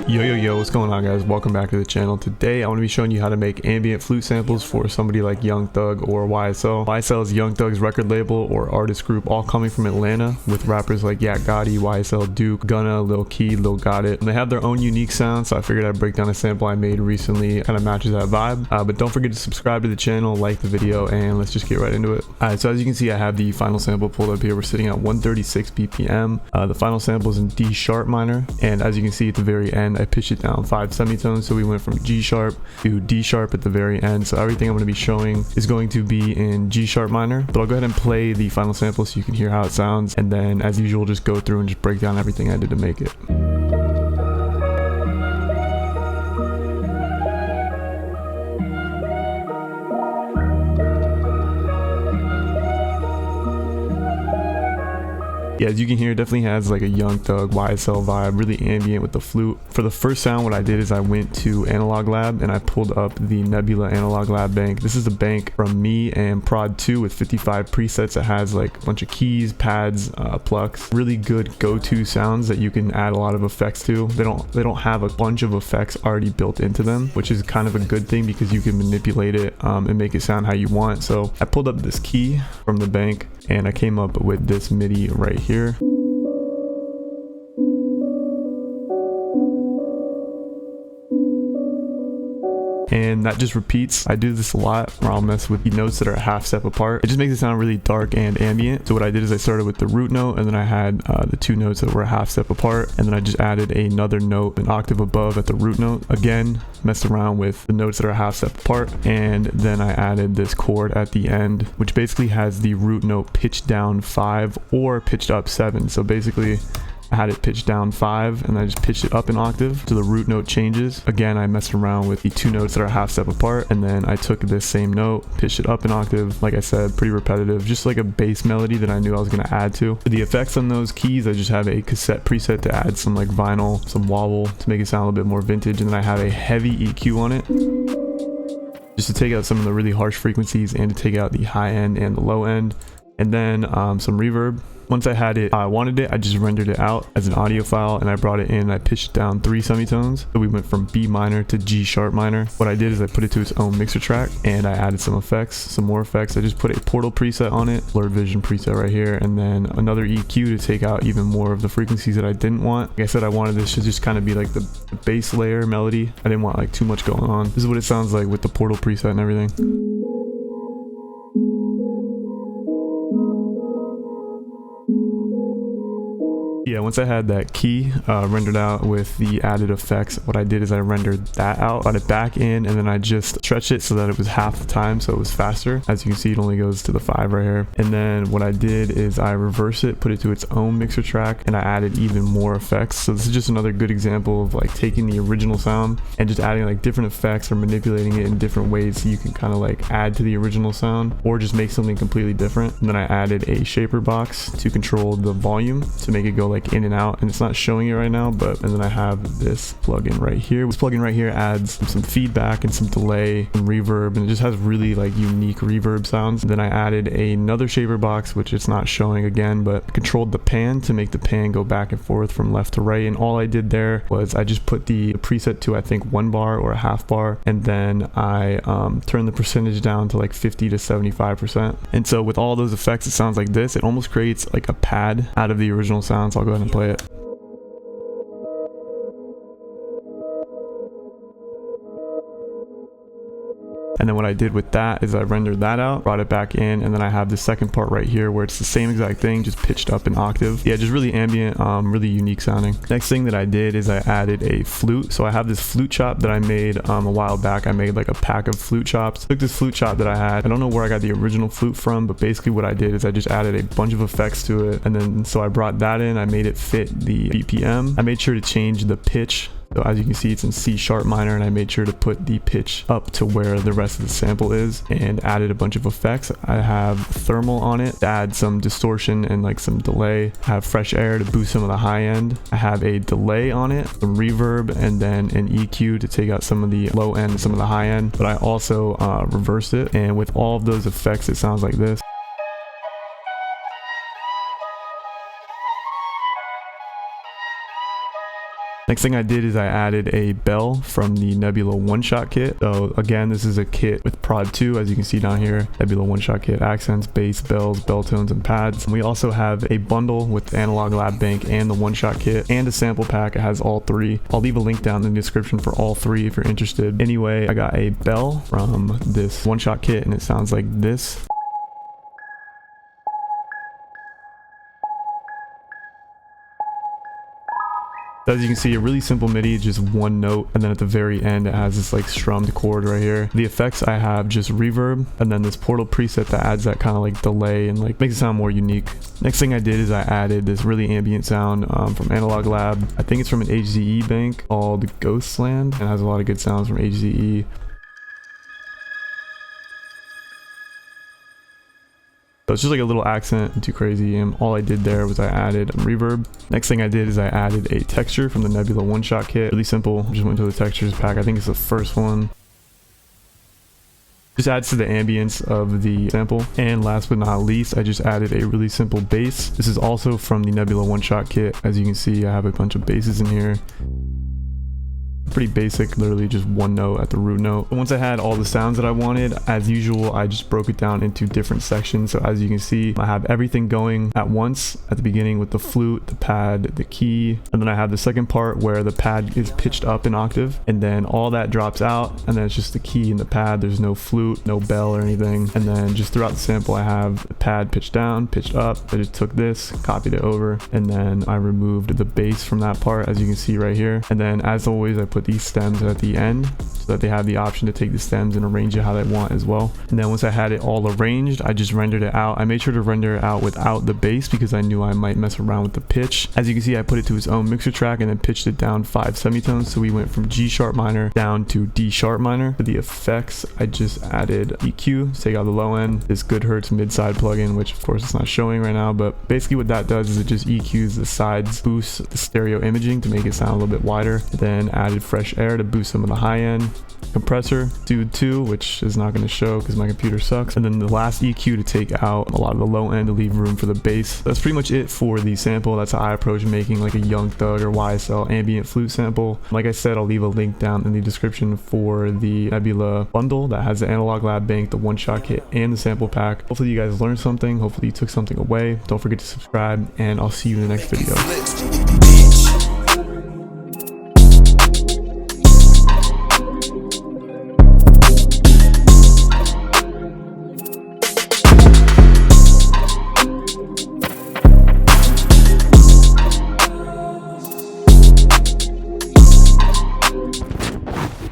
Yo, what's going on, guys? Welcome back to the channel. Today I want to be showing you how to make ambient flute samples for somebody like Young Thug or YSL. YSL is Young Thug's record label or artist group, all coming from Atlanta, with rappers like Yak Gotti, YSL, Duke, Gunna, Lil Key, Lil Got It. And they have their own unique sound, so I figured I'd break down a sample I made recently. It kind of matches that vibe. But don't forget to subscribe to the channel, like the video, and let's just get right into it. Alright, so as you can see, I have the final sample pulled up here. We're sitting at 136 BPM. The final sample is in D sharp minor, and as you can see at the very end, I pitched it down 5 semitones, so we went from G sharp to D sharp at the very end. So everything I'm going to be showing is going to be in G sharp minor, but I'll go ahead and play the final sample so you can hear how it sounds, and then as usual just go through and just break down everything I did to make it. Yeah, as you can hear, it definitely has like a Young Thug YSL vibe, really ambient with the flute. For the first sound, what I did is I went to Analog Lab and I pulled up the Nebula Analog Lab bank. This is a bank from me and Prod 2 with 55 presets. It has like a bunch of keys, pads, plucks, really good go-to sounds that you can add a lot of effects to. They don't have a bunch of effects already built into them, which is kind of a good thing because you can manipulate it and make it sound how you want. So I pulled up this key from the bank and I came up with this MIDI right here. And that just repeats. I do this a lot where I'll mess with the notes that are a half step apart. It just makes it sound really dark and ambient. So what I did is I started with the root note, and then I had the two notes that were a half step apart, and then I just added another note an octave above at the root note. Again, messed around with the notes that are a half step apart, and then I added this chord at the end, which basically has the root note pitched down 5 or pitched up 7. So basically I had it pitched down 5 and I just pitched it up an octave so the root note changes. Again, I messed around with the two notes that are half step apart, and then I took this same note, pitched it up an octave. Like I said, pretty repetitive, just like a bass melody that I knew I was going to add to. For the effects on those keys, I just have a cassette preset to add some like vinyl, some wobble to make it sound a little bit more vintage, and then I have a heavy EQ on it just to take out some of the really harsh frequencies and to take out the high end and the low end, and then some reverb. Once I had it, I wanted it, I just rendered it out as an audio file and I brought it in and I pitched it down 3 semitones. So we went from B minor to G sharp minor. What I did is I put it to its own mixer track and I added some effects, some more effects. I just put a portal preset on it, blurred vision preset right here, and then another EQ to take out even more of the frequencies that I didn't want. Like I said, I wanted this to just kind of be like the bass layer melody. I didn't want like too much going on. This is what it sounds like with the portal preset and everything. Yeah, once I had that key rendered out with the added effects, what I did is I rendered that out, brought it back in, and then I just stretched it so that it was half the time, so it was faster. As you can see, it only goes to the 5 right here. And then what I did is I reversed it, put it to its own mixer track, and I added even more effects. So this is just another good example of like taking the original sound and just adding like different effects or manipulating it in different ways so you can kind of like add to the original sound or just make something completely different. And then I added a shaper box to control the volume to make it go like in and out, and it's not showing it right now, but and then I have this plugin right here. This plugin right here adds some feedback and some delay and reverb, and it just has really like unique reverb sounds. And then I added another shaper box, which it's not showing again, but controlled the pan to make the pan go back and forth from left to right. And all I did there was I just put the preset to I think 1 bar or a half bar, and then I turned the percentage down to like 50 to 75%. And so with all those effects, it sounds like this. It almost creates like a pad out of the original sound. So I'll go ahead and play it. And then what I did with that is I rendered that out, brought it back in, and then I have the second part right here where it's the same exact thing, just pitched up an octave. Yeah, just really ambient, really unique sounding. Next thing that I did is I added a flute. So I have this flute chop that I made a while back. I made like a pack of flute chops. Took this flute chop that I had. I don't know where I got the original flute from, but basically what I did is I just added a bunch of effects to it. And then so I brought that in, I made it fit the BPM. I made sure to change the pitch. So as you can see, it's in C sharp minor, and I made sure to put the pitch up to where the rest of the sample is and added a bunch of effects. I have thermal on it to add some distortion and like some delay. I have fresh air to boost some of the high end. I have a delay on it, some reverb, and then an EQ to take out some of the low end and some of the high end. But I also reversed it, and with all of those effects, it sounds like this. Next thing I did is I added a bell from the Nebula one-shot kit. So again, this is a kit with prod 2, as you can see down here. Nebula one-shot kit, accents, bass, bells, bell tones, and pads. And we also have a bundle with the Analog Lab Bank and the one-shot kit and a sample pack. It has all three. I'll leave a link down in the description for all three if you're interested. Anyway, I got a bell from this one-shot kit and it sounds like this. As you can see, a really simple MIDI, just one note, and then at the very end it has this like strummed chord right here. The effects I have just reverb, and then this portal preset that adds that kind of like delay and like makes it sound more unique. Next thing I did is I added this really ambient sound from Analog Lab. I think it's from an HZE bank called Ghostland, and it has a lot of good sounds from HZE. So it's just like a little accent, too crazy, and all I did there was I added reverb. Next thing I did is I added a texture from the Nebula one-shot kit. Really simple, just went to the textures pack. I think it's the first one. Just adds to the ambience of the sample. And last but not least, I just added a really simple bass. This is also from the Nebula one-shot kit. As you can see, I have a bunch of basses in here. Pretty basic, literally just one note at the root note. Once I had all the sounds that I wanted, as usual, I just broke it down into different sections. So as you can see, I have everything going at once at the beginning with the flute, the pad, the key, and then I have the second part where the pad is pitched up an octave, and then all that drops out, and then it's just the key and the pad. There's no flute, no bell or anything. And then just throughout the sample, I have the pad pitched down, pitched up. I just took this, copied it over, and then I removed the bass from that part, as you can see right here. And then as always, I put these stems at the end so that they have the option to take the stems and arrange it how they want as well. And then once I had it all arranged, I just rendered it out. I made sure to render it out without the bass because I knew I might mess around with the pitch. As you can see, I put it to its own mixer track and then pitched it down 5 semitones. So we went from G sharp minor down to D sharp minor. For the effects, I just added EQ, take out the low end, this Good Hertz mid-side plugin, which of course it's not showing right now, but basically what that does is it just EQs the sides, boosts the stereo imaging to make it sound a little bit wider, then added fresh air to boost some of the high end, compressor, Dude 2, which is not going to show because my computer sucks, and then the last EQ to take out a lot of the low end to leave room for the bass. That's pretty much it for the sample. That's how I approach making like a Young Thug or YSL ambient flute sample. Like I said, I'll leave a link down in the description for the Nebula bundle that has the Analog Lab Bank, the one-shot kit, and the sample pack. Hopefully you guys learned something. Hopefully you took something away. Don't forget to subscribe, and I'll see you in the next video.